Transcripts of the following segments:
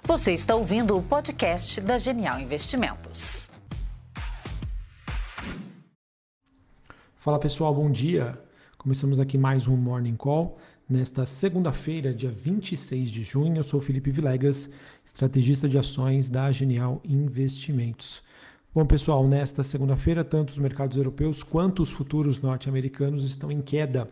Você está ouvindo o podcast da Genial Investimentos. Fala pessoal, bom dia. Começamos aqui mais um Morning Call. Nesta segunda-feira, dia 26 de junho, eu sou o Felipe Vilegas, estrategista de ações da Genial Investimentos. Bom pessoal, nesta segunda-feira, tanto os mercados europeus quanto os futuros norte-americanos estão em queda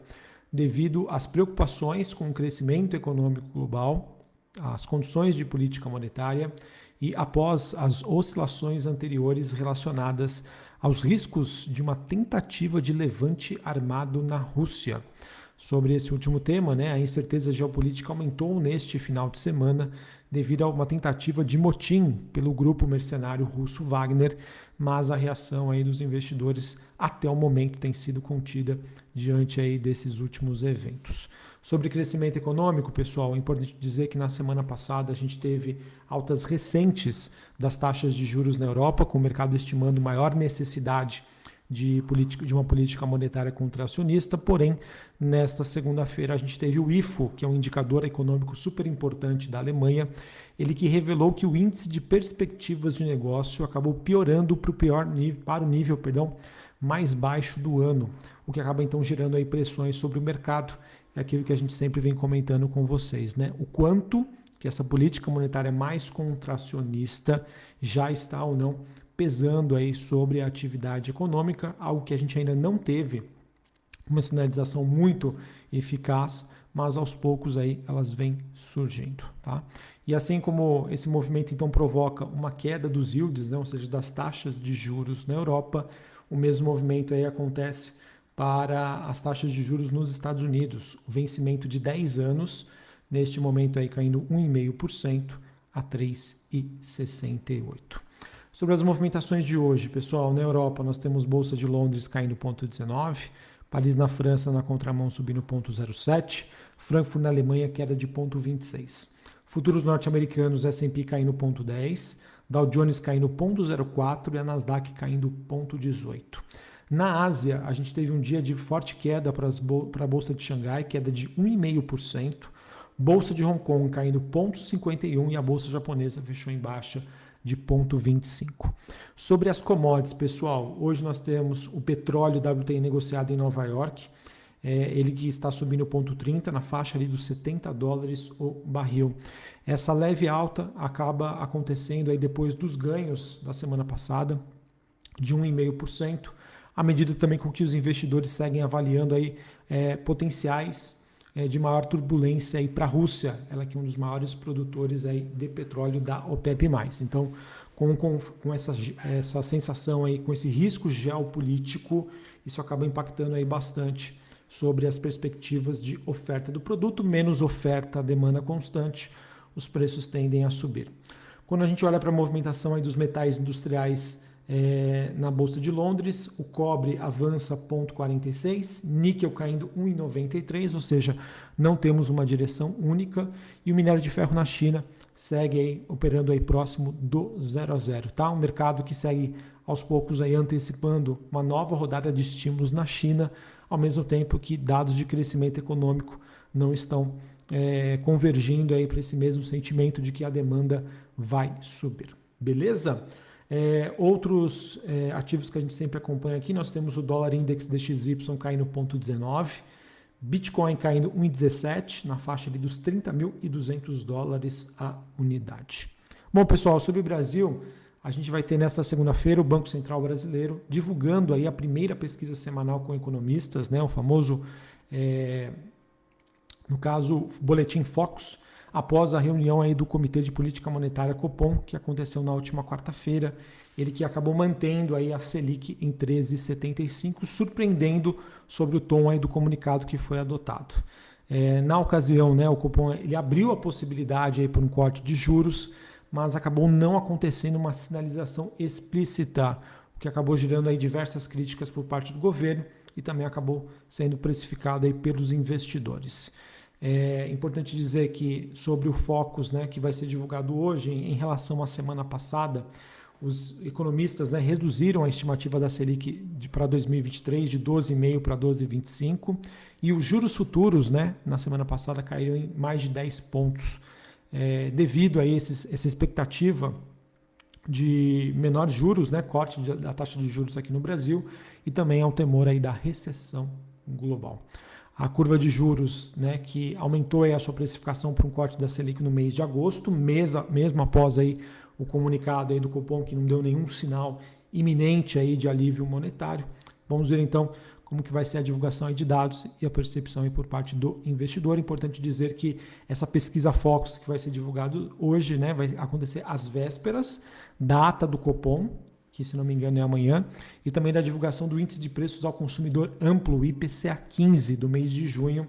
devido às preocupações com o crescimento econômico global, as condições de política monetária e após as oscilações anteriores relacionadas aos riscos de uma tentativa de levante armado na Rússia. Sobre esse último tema, a incerteza geopolítica aumentou neste final de semana devido a uma tentativa de motim pelo grupo mercenário russo Wagner, mas a reação aí dos investidores até o momento tem sido contida diante aí desses últimos eventos. Sobre crescimento econômico, pessoal, é importante dizer que na semana passada a gente teve altas recentes das taxas de juros na Europa, com o mercado estimando maior necessidade de uma política monetária contracionista, porém, nesta segunda-feira a gente teve o IFO, que é um indicador econômico super importante da Alemanha, ele que revelou que o índice de perspectivas de negócio acabou piorando para o nível mais baixo do ano, o que acaba então gerando aí pressões sobre o mercado, é aquilo que a gente sempre vem comentando com vocês, o quanto que essa política monetária mais contracionista já está ou não pesando aí sobre a atividade econômica, algo que a gente ainda não teve uma sinalização muito eficaz, mas aos poucos aí elas vêm surgindo, tá? E assim como esse movimento então provoca uma queda dos yields, ou seja, das taxas de juros na Europa, o mesmo movimento aí acontece para as taxas de juros nos Estados Unidos, o vencimento de 10 anos, neste momento aí caindo 1,5% a 3,68%. Sobre as movimentações de hoje, pessoal, na Europa nós temos Bolsa de Londres caindo 0,19%, Paris na França na contramão subindo 0,07%, Frankfurt na Alemanha queda de 0,26%. Futuros norte-americanos, S&P caindo 0,10%, Dow Jones caindo 0,04% e a Nasdaq caindo 0,18%. Na Ásia, a gente teve um dia de forte queda para a Bolsa de Xangai, queda de 1,5%, Bolsa de Hong Kong caindo 0,51% e a Bolsa japonesa fechou em baixa de 0,25%. Sobre as commodities, pessoal, hoje nós temos o petróleo WTI negociado em Nova York, ele que está subindo 0,30 na faixa ali dos $70 o barril. Essa leve alta acaba acontecendo aí depois dos ganhos da semana passada de 1,5%, à medida também com que os investidores seguem avaliando aí potenciais de maior turbulência para a Rússia, ela que é um dos maiores produtores aí de petróleo da OPEP+. Então, com essa sensação, aí, com esse risco geopolítico, isso acaba impactando aí bastante sobre as perspectivas de oferta do produto, menos oferta, demanda constante, os preços tendem a subir. Quando a gente olha para a movimentação aí dos metais industriais na Bolsa de Londres, o cobre avança 0,46, níquel caindo 1,93, ou seja, não temos uma direção única, e o minério de ferro na China segue aí, operando aí próximo do 0 a 0, tá? Um mercado que segue aos poucos aí antecipando uma nova rodada de estímulos na China, ao mesmo tempo que dados de crescimento econômico não estão convergindo aí para esse mesmo sentimento de que a demanda vai subir. Beleza? Outros ativos que a gente sempre acompanha aqui, nós temos o dólar index DXY caindo 0,19, Bitcoin caindo 1,17 na faixa ali dos $30.200 a unidade. Bom, pessoal, sobre o Brasil, a gente vai ter nesta segunda-feira o Banco Central Brasileiro divulgando aí a primeira pesquisa semanal com economistas, o famoso, no caso, Boletim Focus, após a reunião aí do Comitê de Política Monetária Copom, que aconteceu na última quarta-feira, ele que acabou mantendo aí a Selic em 13,75, surpreendendo sobre o tom aí do comunicado que foi adotado. Na ocasião, o Copom ele abriu a possibilidade aí por um corte de juros, mas acabou não acontecendo uma sinalização explícita, o que acabou gerando aí diversas críticas por parte do governo e também acabou sendo precificado aí pelos investidores. É importante dizer que sobre o Focus, que vai ser divulgado hoje, em relação à semana passada, os economistas reduziram a estimativa da Selic para 2023 de 12,5% para 12,25%, e os juros futuros na semana passada caíram em mais de 10 pontos devido a essa expectativa de menores juros, né, corte da taxa de juros aqui no Brasil e também ao temor aí da recessão global. A curva de juros, né, que aumentou aí a sua precificação para um corte da Selic no mês de agosto, mesmo após aí o comunicado aí do Copom, que não deu nenhum sinal iminente aí de alívio monetário. Vamos ver então como que vai ser a divulgação aí de dados e a percepção aí por parte do investidor. Importante dizer que essa pesquisa Focus que vai ser divulgado hoje, né, vai acontecer às vésperas da ata do Copom, que se não me engano é amanhã, e também da divulgação do Índice de Preços ao Consumidor Amplo, IPCA 15, do mês de junho.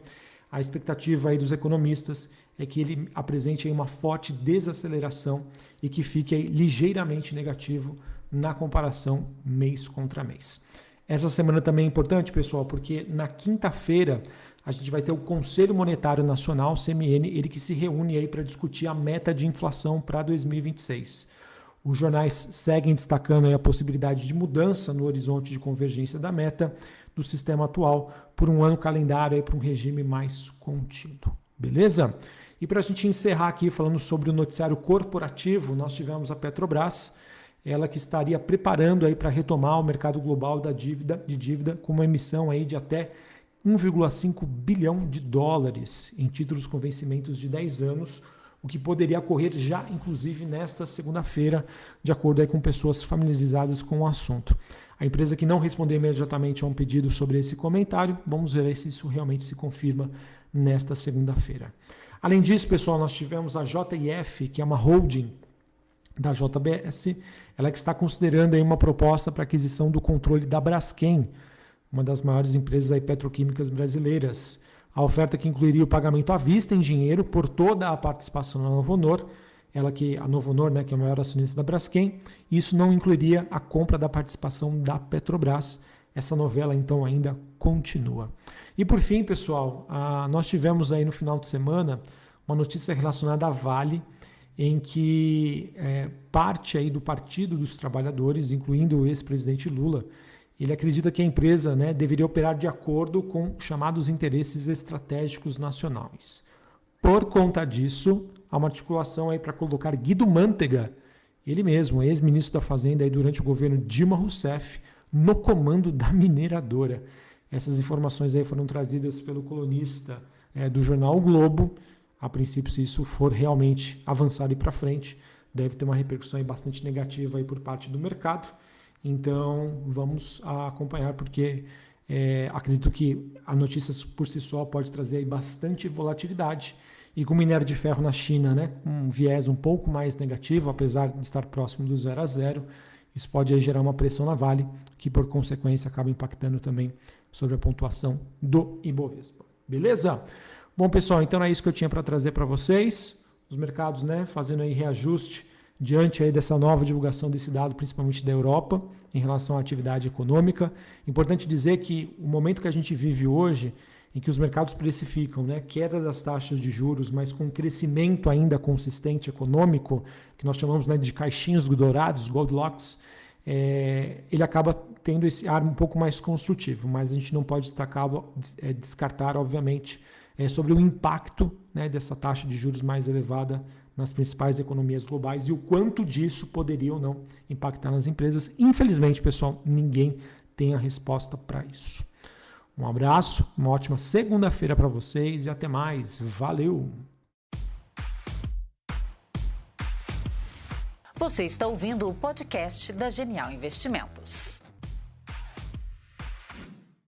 A expectativa aí dos economistas é que ele apresente aí uma forte desaceleração e que fique aí ligeiramente negativo na comparação mês contra mês. Essa semana também é importante, pessoal, porque na quinta-feira a gente vai ter o Conselho Monetário Nacional, CMN, ele que se reúne aí para discutir a meta de inflação para 2026. Os jornais seguem destacando aí a possibilidade de mudança no horizonte de convergência da meta do sistema atual por um ano calendário aí para um regime mais contido. Beleza? E para a gente encerrar aqui falando sobre o noticiário corporativo, nós tivemos a Petrobras, ela que estaria preparando aí para retomar o mercado global de dívida com uma emissão aí de até 1,5 bilhão de dólares em títulos com vencimentos de 10 anos, o que poderia ocorrer já, inclusive, nesta segunda-feira, de acordo aí com pessoas familiarizadas com o assunto. A empresa que não respondeu imediatamente a um pedido sobre esse comentário, vamos ver aí se isso realmente se confirma nesta segunda-feira. Além disso, pessoal, nós tivemos a JIF, que é uma holding da JBS, ela que está considerando aí uma proposta para aquisição do controle da Braskem, uma das maiores empresas aí petroquímicas brasileiras. A oferta que incluiria o pagamento à vista em dinheiro por toda a participação na Novo Honor, a Novo Honor, né, que é a maior acionista da Braskem, isso não incluiria a compra da participação da Petrobras. Essa novela, então, ainda continua. E por fim, pessoal, nós tivemos aí no final de semana uma notícia relacionada à Vale, em que parte aí do Partido dos Trabalhadores, incluindo o ex-presidente Lula, ele acredita que a empresa, né, deveria operar de acordo com chamados interesses estratégicos nacionais. Por conta disso, há uma articulação aí para colocar Guido Mantega, ele mesmo, ex-ministro da Fazenda aí durante o governo Dilma Rousseff, no comando da mineradora. Essas informações aí foram trazidas pelo colunista do jornal O Globo. A princípio, se isso for realmente avançar e para frente, deve ter uma repercussão aí bastante negativa aí por parte do mercado. Então, vamos acompanhar, porque acredito que a notícia por si só pode trazer aí bastante volatilidade. E com o minério de ferro na China, né, um viés um pouco mais negativo, apesar de estar próximo do 0 a 0, isso pode aí gerar uma pressão na Vale, que por consequência acaba impactando também sobre a pontuação do Ibovespa. Beleza? Bom, pessoal, então é isso que eu tinha para trazer para vocês. Os mercados, né, fazendo aí reajuste diante aí dessa nova divulgação desse dado, principalmente da Europa, em relação à atividade econômica. Importante dizer que o momento que a gente vive hoje, em que os mercados precificam, né, queda das taxas de juros, mas com crescimento ainda consistente econômico, que nós chamamos, né, de caixinhos dourados, Goldilocks, ele acaba tendo esse ar um pouco mais construtivo, mas a gente não pode descartar, obviamente, sobre o impacto, né, dessa taxa de juros mais elevada nas principais economias globais e o quanto disso poderia ou não impactar nas empresas. Infelizmente, pessoal, ninguém tem a resposta para isso. Um abraço, uma ótima segunda-feira para vocês e até mais. Valeu! Você está ouvindo o podcast da Genial Investimentos.